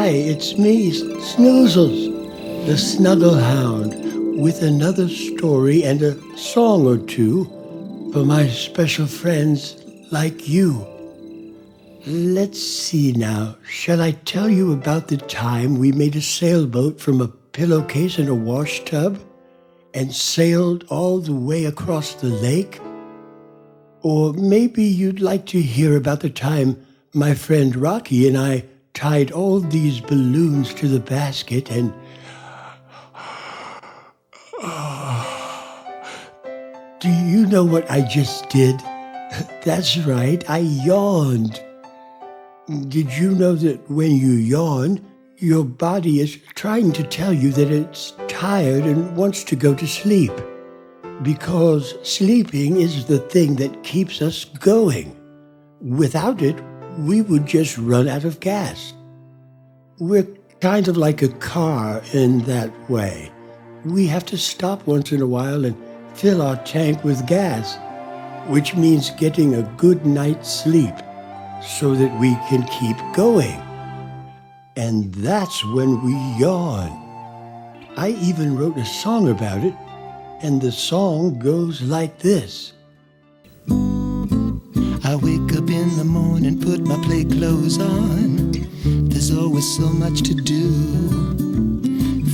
Hi, it's me, Snoozles, the Snuggle Hound, with another story and a song or two for my special friends like you. Let's see now. Shall I tell you about the time we made a sailboat from a pillowcase and a wash tub and sailed all the way across the lake? Or maybe you'd like to hear about the time my friend Rocky and I tied all these balloons to the basket and... Do you know what I just did? That's right, I yawned. Did you know that when you yawn, your body is trying to tell you that it's tired and wants to go to sleep? Because sleeping is the thing that keeps us going. Without it, we would just run out of gas. We're kind of like a car in that way. We have to stop once in a while and fill our tank with gas, which means getting a good night's sleep so that we can keep going. And that's when we yawn. I even wrote a song about it, and the song goes like this. I wake up in the morning, put my play clothes on. There's always so much to do.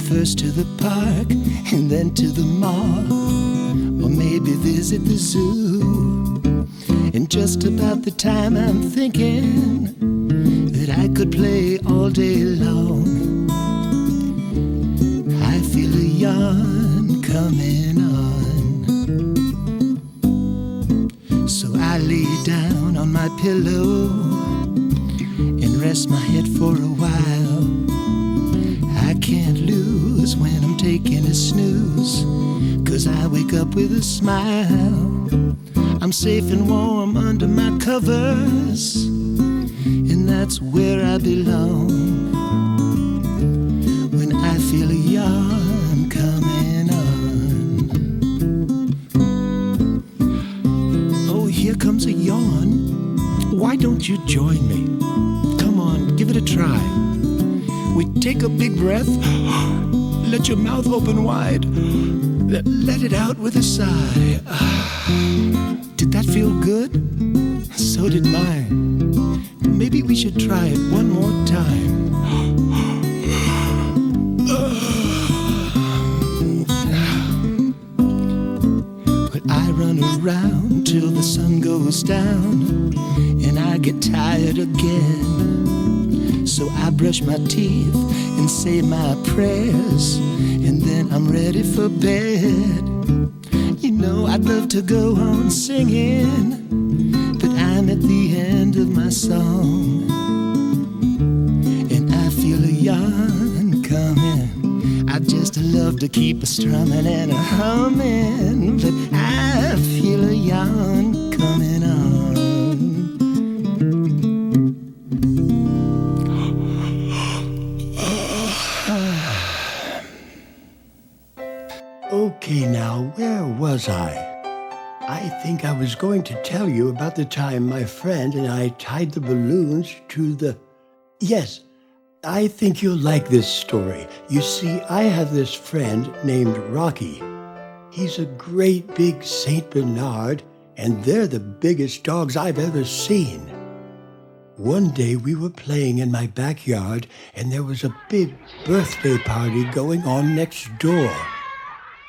First to the park, and then to the mall, or maybe visit the zoo. And just about the time I'm thinking that I could play all day long, I feel a yawn coming on. So I lay down on my pillow and rest my head for a while. I can't lose when I'm taking a snooze, 'cause I wake up with a smile. I'm safe and warm under my covers, and that's where I belong. When I feel a yawn coming on. Oh, here comes a yawn. Why don't you join me? Come on, give it a try. We take a big breath, let your mouth open wide, let it out with a sigh. Did that feel good? So did mine. Maybe we should try it one more time. But I run around till the sun goes down, and I get tired again. So I brush my teeth and say my prayers, and then I'm ready for bed. You know, I'd love to go on singing, but I'm at the end of my song, and I feel a yawn coming. I'd just love to keep a strumming and a humming, but I feel a yawn coming on. Okay, now, where was I? I think I was going to tell you about the time my friend and I tied the balloons to the... Yes, I think you'll like this story. You see, I have this friend named Rocky. He's a great big Saint Bernard, and they're the biggest dogs I've ever seen. One day we were playing in my backyard, and there was a big birthday party going on next door.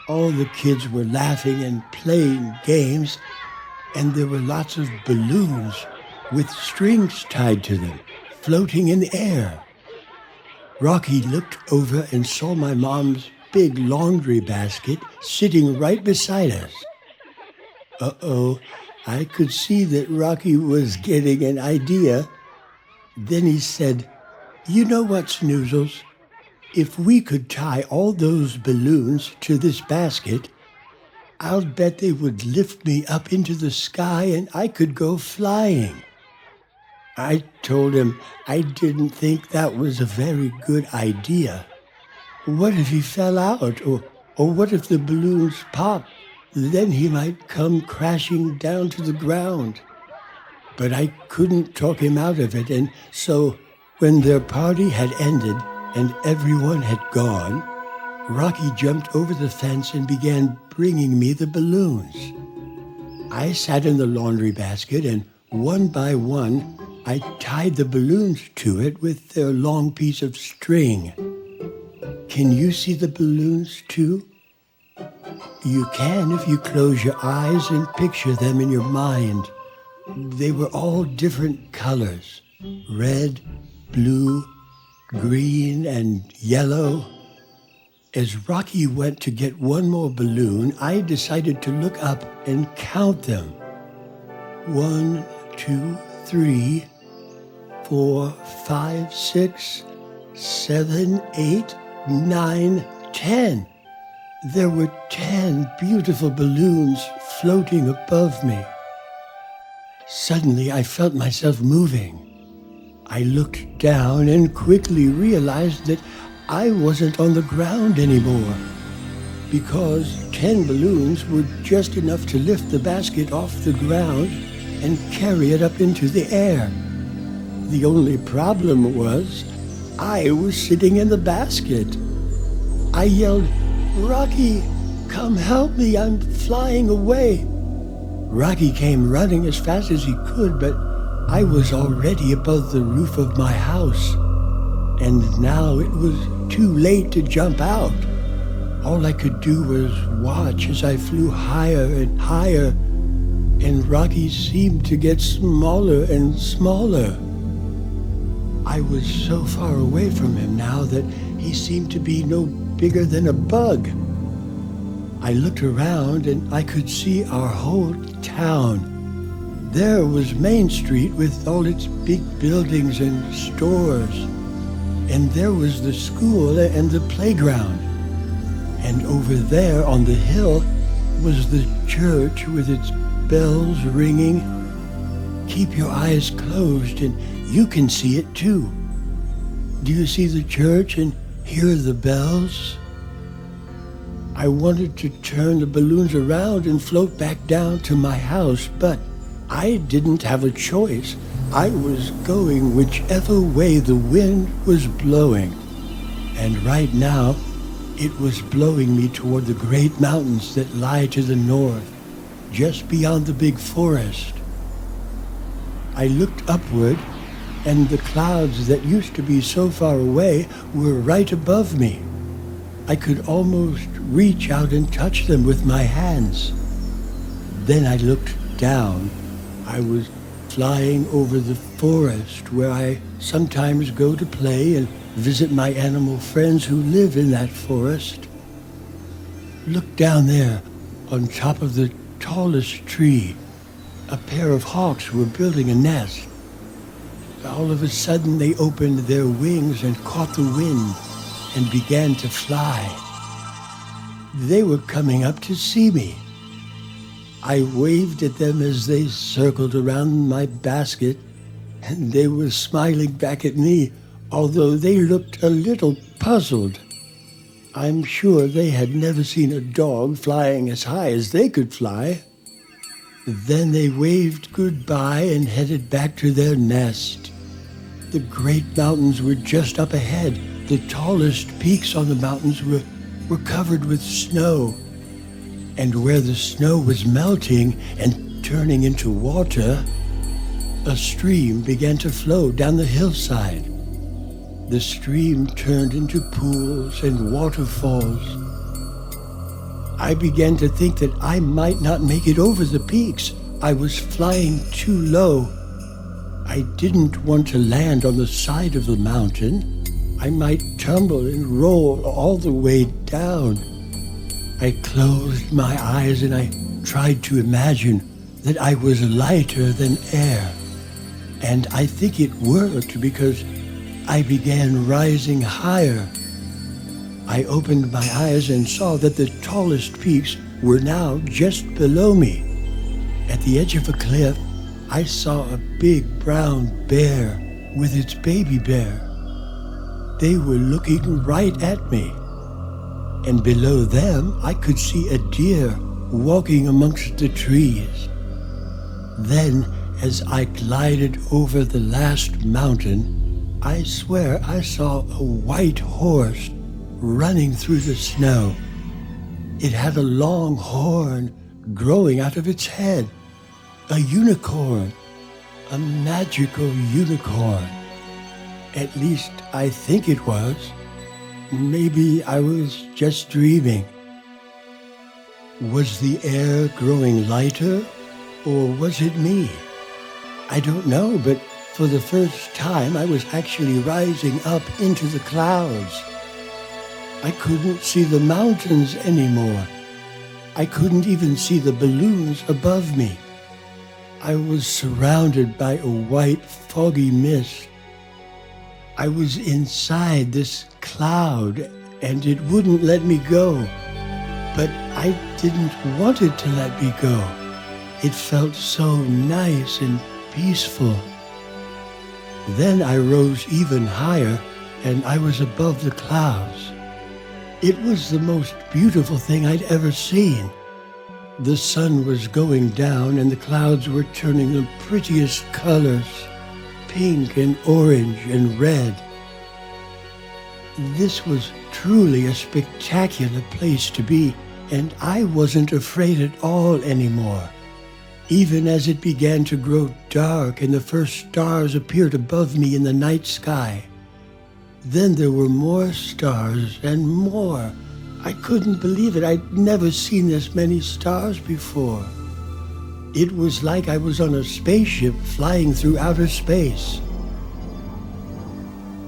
All the kids were laughing and playing games, and there were lots of balloons with strings tied to them, floating in the air. Rocky looked over and saw my mom's big laundry basket sitting right beside us. Uh-oh, I could see that Rocky was getting an idea. Then he said, "You know what, Snoozles? If we could tie all those balloons to this basket, I'll bet they would lift me up into the sky and I could go flying." I told him I didn't think that was a very good idea. What if he fell out, or what if the balloons popped? Then he might come crashing down to the ground. But I couldn't talk him out of it, and so When their party had ended and everyone had gone, Rocky jumped over the fence and began bringing me the balloons. I sat in the laundry basket, and one by one, I tied the balloons to it with their long piece of string. Can you see the balloons too? You can if you close your eyes and picture them in your mind. They were all different colors: red, blue, green, and yellow. As Rocky went to get one more balloon, I decided to look up and count them. 1, 2, 3, 4, 5, 6, 7, 8, 9, 10. There were 10 beautiful balloons floating above me. Suddenly, I felt myself moving. I looked down and quickly realized that I wasn't on the ground anymore, because 10 balloons were just enough to lift the basket off the ground and carry it up into the air. The only problem was I was sitting in the basket. I yelled, "Rocky, come help me, I'm flying away." Rocky came running as fast as he could, but I was already above the roof of my house, and now it was too late to jump out. All I could do was watch as I flew higher and higher, and Rocky seemed to get smaller and smaller. I was so far away from him now that he seemed to be no bigger than a bug. I looked around and I could see our whole town. There was Main Street with all its big buildings and stores. And there was the school and the playground. And over there on the hill was the church with its bells ringing. Keep your eyes closed and you can see it too. Do you see the church and hear the bells? I wanted to turn the balloons around and float back down to my house, but I didn't have a choice. I was going whichever way the wind was blowing. And right now, it was blowing me toward the great mountains that lie to the north, just beyond the big forest. I looked upward, and the clouds that used to be so far away were right above me. I could almost reach out and touch them with my hands. Then I looked down. I was flying over the forest where I sometimes go to play and visit my animal friends who live in that forest. Look down there, on top of the tallest tree. A pair of hawks were building a nest. All of a sudden they opened their wings and caught the wind and began to fly. They were coming up to see me. I waved at them as they circled around my basket, and they were smiling back at me, although they looked a little puzzled. I'm sure they had never seen a dog flying as high as they could fly. Then they waved goodbye and headed back to their nest. The great mountains were just up ahead. The tallest peaks on the mountains were covered with snow. And where the snow was melting and turning into water, a stream began to flow down the hillside. The stream turned into pools and waterfalls. I began to think that I might not make it over the peaks. I was flying too low. I didn't want to land on the side of the mountain. I might tumble and roll all the way down. I closed my eyes and I tried to imagine that I was lighter than air. And I think it worked because I began rising higher. I opened my eyes and saw that the tallest peaks were now just below me. At the edge of a cliff, I saw a big brown bear with its baby bear. They were looking right at me. And below them, I could see a deer walking amongst the trees. Then, as I glided over the last mountain, I swear I saw a white horse running through the snow. It had a long horn growing out of its head. A unicorn. A magical unicorn. At least I think it was. Maybe I was just dreaming. Was the air growing lighter, or was it me? I don't know, but for the first time I was actually rising up into the clouds. I couldn't see the mountains anymore. I couldn't even see the balloons above me. I was surrounded by a white, foggy mist. I was inside this cloud, and it wouldn't let me go. But I didn't want it to let me go. It felt so nice and peaceful. Then I rose even higher, and I was above the clouds. It was the most beautiful thing I'd ever seen. The sun was going down, and the clouds were turning the prettiest colors, pink and orange and red. This was truly a spectacular place to be, and I wasn't afraid at all anymore. Even as it began to grow dark and the first stars appeared above me in the night sky. Then there were more stars and more. I couldn't believe it. I'd never seen this many stars before. It was like I was on a spaceship flying through outer space.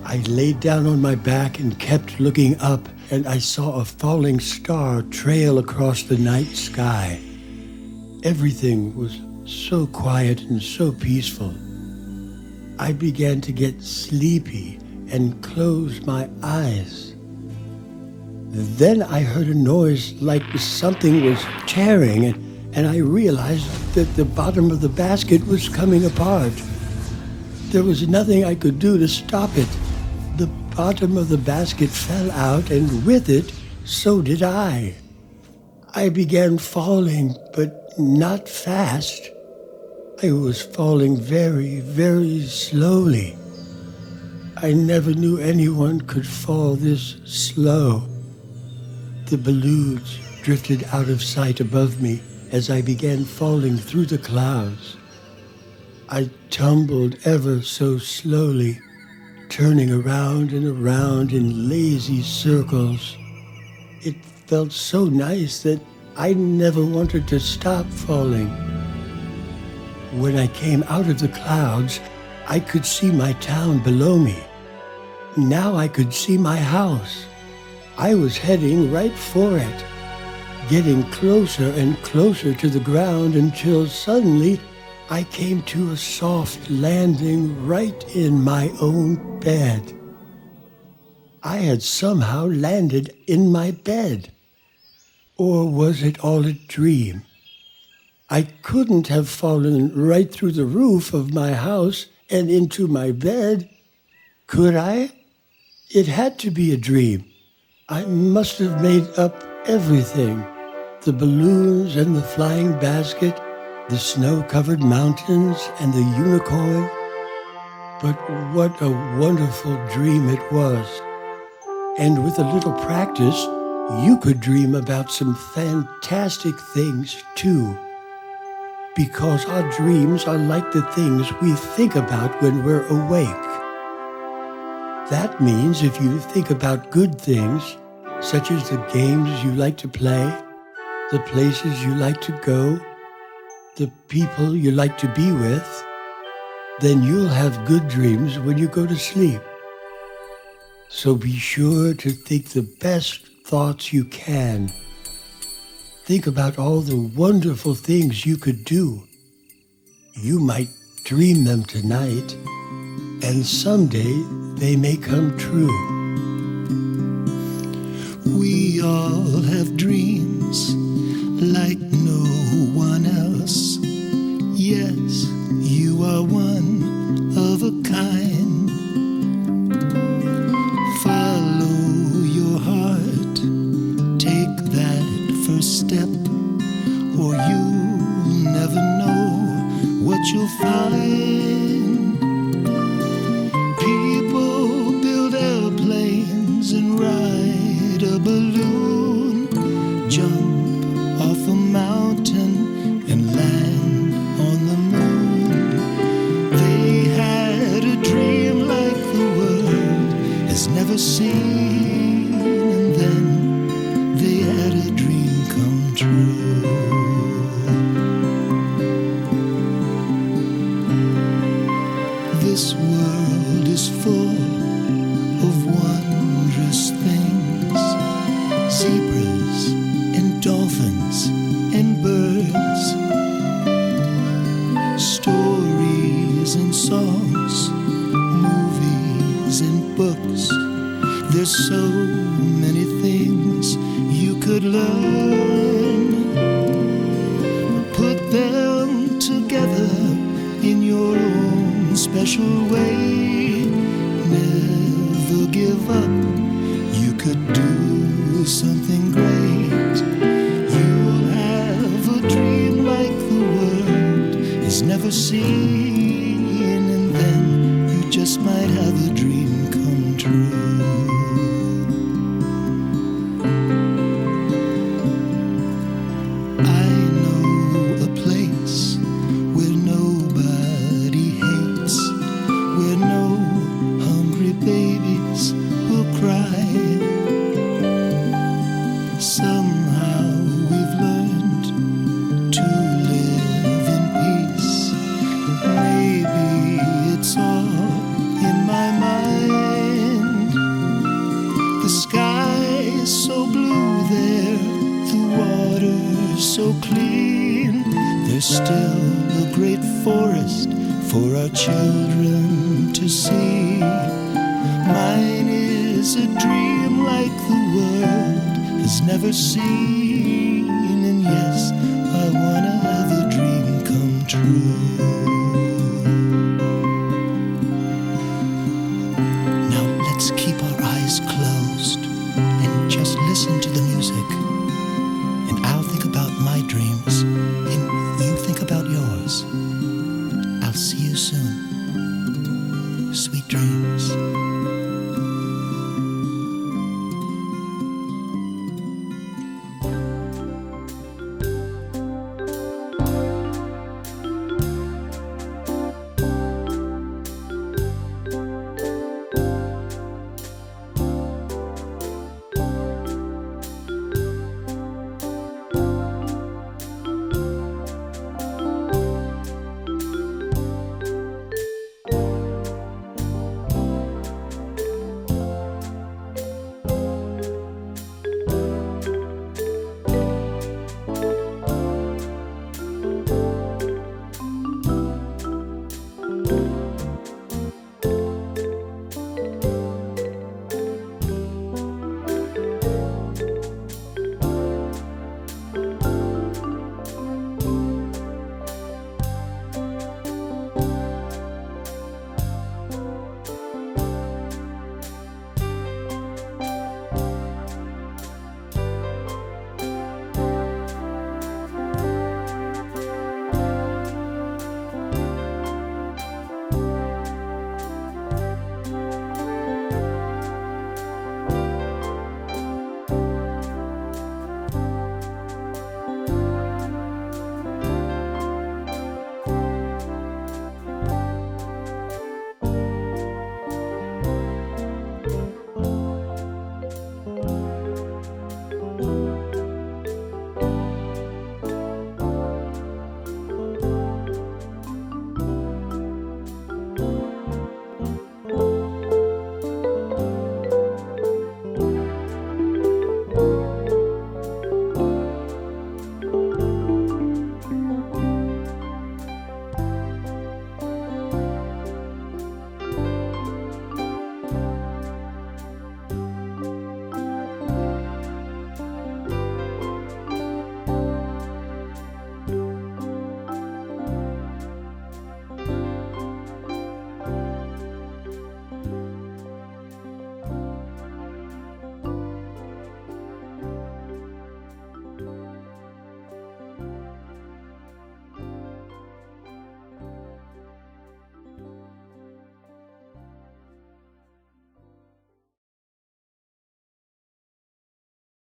I laid down on my back and kept looking up, and I saw a falling star trail across the night sky. Everything was so quiet and so peaceful. I began to get sleepy and closed my eyes. Then I heard a noise like something was tearing, and I realized that the bottom of the basket was coming apart. There was nothing I could do to stop it. The bottom of the basket fell out, and with it, so did I. I began falling, but not fast. I was falling very, very slowly. I never knew anyone could fall this slow. The balloons drifted out of sight above me as I began falling through the clouds. I tumbled ever so slowly, turning around and around in lazy circles. It felt so nice that I never wanted to stop falling. When I came out of the clouds, I could see my town below me. Now I could see my house. I was heading right for it, getting closer and closer to the ground until suddenly I came to a soft landing right in my own bed. I had somehow landed in my bed. Or was it all a dream? I couldn't have fallen right through the roof of my house and into my bed, could I? It had to be a dream. I must have made up everything. The balloons and the flying basket, the snow-covered mountains and the unicorn. But what a wonderful dream it was. And with a little practice, you could dream about some fantastic things too. Because our dreams are like the things we think about when we're awake. That means if you think about good things, such as the games you like to play, the places you like to go, the people you like to be with, then you'll have good dreams when you go to sleep. So be sure to think the best thoughts you can. Think about all the wonderful things you could do. You might dream them tonight, and someday they may come true. We all have dreams like no one else. Yes, you are one of a kind. Follow your heart, take that first step, or you'll never know what you'll find. People never seen, and then they had a dream come true. This world is full of wondrous things, zebras and dolphins and birds, stories and songs, movies and books. There's so many things you could learn. Put them together in your own special way. Never give up. You could do something great. You'll have a dream like the world has never seen, and then you just might have a dream come true. I know a place where nobody hates, where no hungry babies will cry. Somehow we've learned to live in peace. Maybe it's all in my mind. The sky is so blue there, the water so clean. There's still a great forest for our children to see. Mine is a dream like the world has never seen, and yes, I wanna have a dream come true. Now let's keep our eyes closed and just listen to the music, and I'll think about my dreams and you think about yours. I'll see you soon. Sweet dreams.